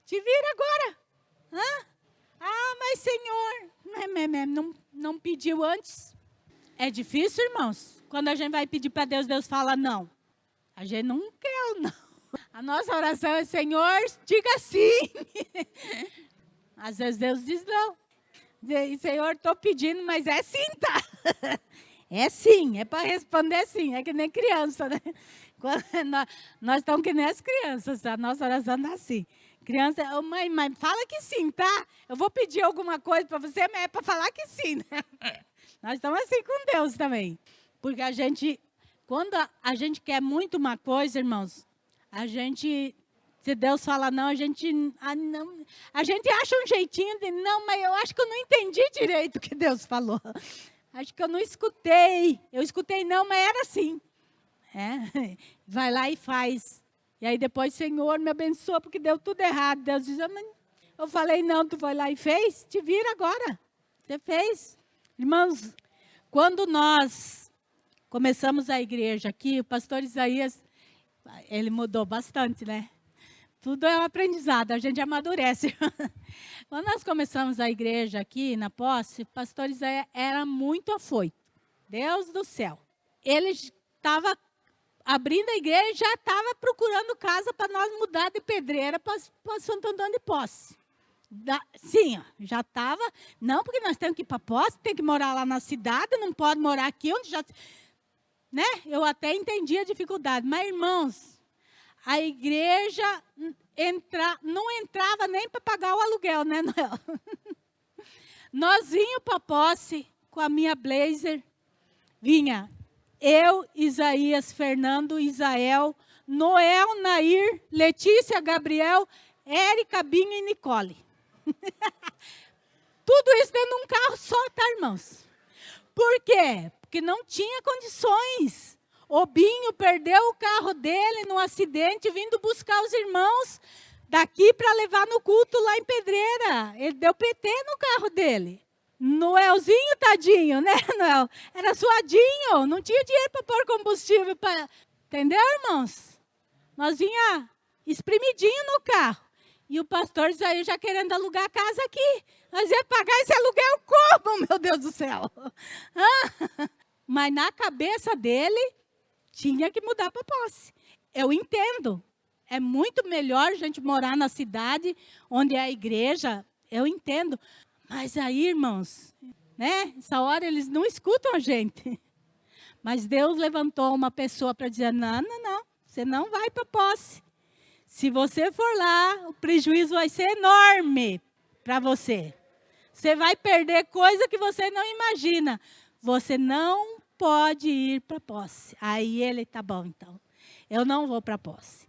Te vira agora. Hã? Ah, mas Senhor, não pediu antes? É difícil, irmãos? Quando a gente vai pedir para Deus, Deus fala não. A gente não quer o não. A nossa oração é, Senhor, diga sim. Às vezes Deus diz não. Senhor, estou pedindo, mas é sim, tá? É sim, é para responder sim. É que nem criança, né? Quando nós estamos que nem as crianças, a nossa oração está assim. Criança, oh, mãe, fala que sim, tá? Eu vou pedir alguma coisa para você, mas é para falar que sim, né? Nós estamos assim com Deus também. Porque quando a gente quer muito uma coisa, irmãos, se Deus fala não, a gente acha um jeitinho de não, mas eu acho que eu não entendi direito o que Deus falou. Acho que eu não escutei. Eu escutei não, mas era assim. É, vai lá e faz. E aí depois, Senhor, me abençoa, porque deu tudo errado. Deus diz, eu falei não, tu foi lá e fez? Te vira agora. Você fez. Irmãos, quando nós começamos a igreja aqui, o pastor Isaías, ele mudou bastante, né? Tudo é um aprendizado, a gente amadurece. Quando nós começamos a igreja aqui na Posse, o pastor Isaías era muito afoito. Deus do céu. Ele estava abrindo a igreja e já estava procurando casa para nós mudar de Pedreira para Santo Antônio de Posse. Sim, ó, já estava. Não, porque nós temos que ir para Posse, tem que morar lá na cidade, não pode morar aqui onde já... Né? Eu até entendi a dificuldade, mas, irmãos, a igreja não entrava nem para pagar o aluguel, né, Noel? Nós vínhamos para Posse com a minha Blazer, vinha eu, Isaías, Fernando, Isael, Noel, Nair, Letícia, Gabriel, Érica, Binho e Nicole. Tudo isso dentro de um carro só, tá, irmãos? Por quê? Porque não tinha condições. O Binho perdeu o carro dele num acidente, vindo buscar os irmãos daqui para levar no culto lá em Pedreira. Ele deu PT no carro dele. Noelzinho, tadinho, né, Noel? Era suadinho, não tinha dinheiro para pôr combustível. Entendeu, irmãos? Nós vinha espremidinho no carro. E o pastor Isaías já querendo alugar a casa aqui. Nós ia pagar esse aluguel como, meu Deus do céu? Mas na cabeça dele, tinha que mudar para Posse. Eu entendo. É muito melhor a gente morar na cidade, onde é a igreja. Eu entendo. Mas aí, irmãos, né? Essa hora eles não escutam a gente. Mas Deus levantou uma pessoa para dizer, não, você não vai para Posse. Se você for lá, o prejuízo vai ser enorme para você. Você vai perder coisa que você não imagina. Você não pode ir para Posse. Aí ele, tá bom, então. Eu não vou para Posse.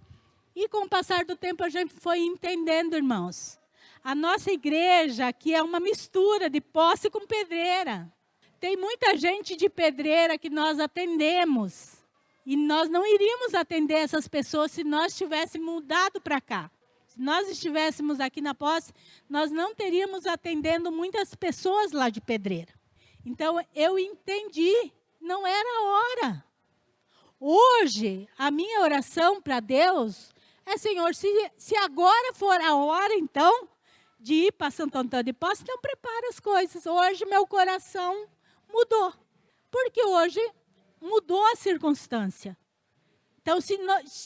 E com o passar do tempo a gente foi entendendo, irmãos. A nossa igreja aqui é uma mistura de Posse com Pedreira. Tem muita gente de Pedreira que nós atendemos. E nós não iríamos atender essas pessoas se nós tivéssemos mudado para cá. Se nós estivéssemos aqui na Posse, nós não teríamos atendendo muitas pessoas lá de Pedreira. Então, eu entendi, não era a hora. Hoje, a minha oração para Deus é, Senhor, se agora for a hora, então, de ir para Santo Antônio de Posse, então prepara as coisas. Hoje, meu coração mudou. Porque hoje mudou a circunstância. Então, se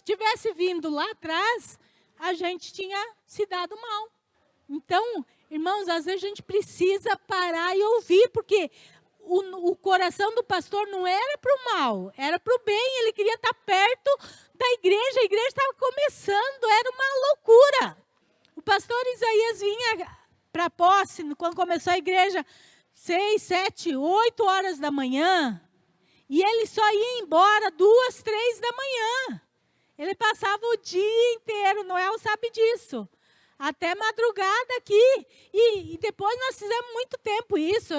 tivesse vindo lá atrás, a gente tinha se dado mal. Então, irmãos, às vezes a gente precisa parar e ouvir, porque o coração do pastor não era para o mal, era para o bem. Ele queria estar perto da igreja, a igreja estava começando, era uma loucura. O pastor Isaías vinha para Posse, quando começou a igreja, 6, 7, 8 horas da manhã, E ele só ia embora 2, 3 da manhã. Ele passava o dia inteiro, Noel sabe disso. Até madrugada aqui. E depois nós fizemos muito tempo isso.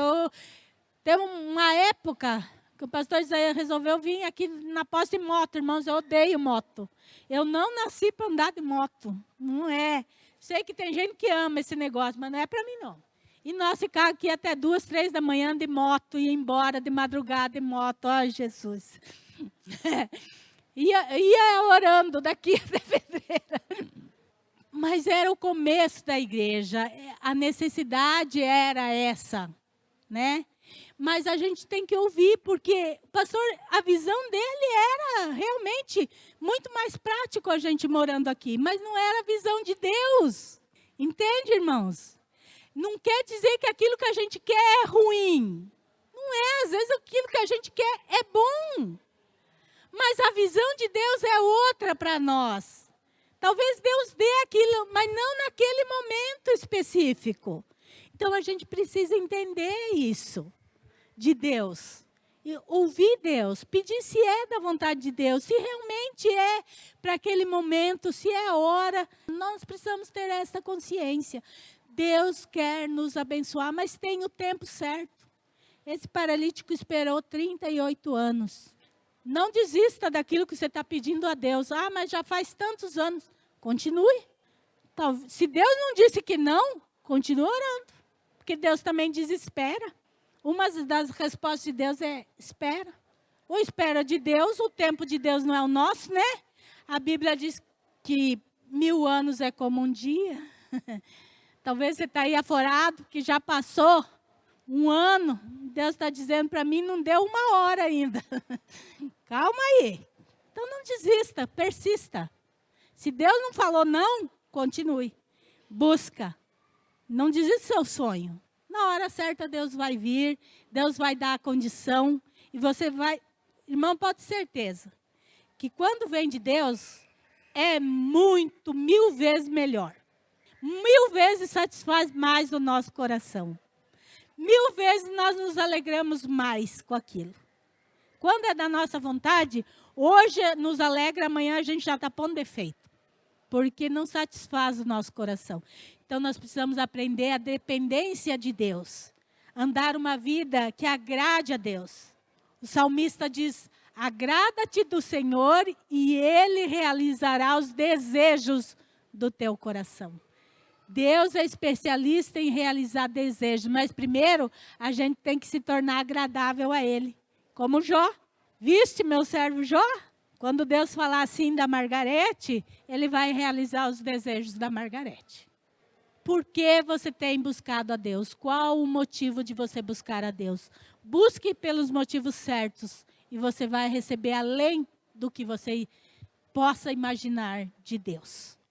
Teve uma época que o pastor Isaías resolveu vir aqui na posse de moto. Irmãos, eu odeio moto. Eu não nasci para andar de moto. Não é. Sei que tem gente que ama esse negócio, mas não é para mim, não. E nós ficávamos aqui até 2, 3 da manhã de moto, ia embora de madrugada de moto. Ai, Jesus. ia orando daqui até Pedreira. Mas era o começo da igreja. A necessidade era essa, né? Mas a gente tem que ouvir, porque o pastor, a visão dele era realmente muito mais prático a gente morando aqui, mas não era a visão de Deus. Entende, irmãos? Não quer dizer que aquilo que a gente quer é ruim. Não é, às vezes aquilo que a gente quer é bom. Mas a visão de Deus é outra para nós. Talvez Deus dê aquilo, mas não naquele momento específico. Então a gente precisa entender isso de Deus. E ouvir Deus, pedir se é da vontade de Deus, se realmente é para aquele momento, se é a hora. Nós precisamos ter essa consciência. Deus quer nos abençoar, mas tem o tempo certo. Esse paralítico esperou 38 anos. Não desista daquilo que você está pedindo a Deus. Ah, mas já faz tantos anos. Continue. Se Deus não disse que não, continue orando. Porque Deus também diz espera. Uma das respostas de Deus é espera. Ou espera de Deus, o tempo de Deus não é o nosso, né? A Bíblia diz que 1000 anos é como um dia. Talvez você está aí aforado, que já passou 1 ano. Deus está dizendo para mim, não deu 1 hora ainda. Calma aí. Então não desista, persista. Se Deus não falou não, continue. Busca. Não desista do seu sonho. Na hora certa Deus vai vir, Deus vai dar a condição. E você vai... Irmão, pode ter certeza que quando vem de Deus, é muito, 1000 vezes melhor. 1000 vezes satisfaz mais o nosso coração. 1000 vezes nós nos alegramos mais com aquilo. Quando é da nossa vontade, hoje nos alegra, amanhã a gente já está pondo defeito. Porque não satisfaz o nosso coração. Então nós precisamos aprender a dependência de Deus. Andar uma vida que agrade a Deus. O salmista diz, agrada-te do Senhor e Ele realizará os desejos do teu coração. Deus é especialista em realizar desejos, mas primeiro a gente tem que se tornar agradável a Ele. Como Jó. Viste meu servo Jó? Quando Deus falar assim da Margarete, Ele vai realizar os desejos da Margarete. Por que você tem buscado a Deus? Qual o motivo de você buscar a Deus? Busque pelos motivos certos e você vai receber além do que você possa imaginar de Deus.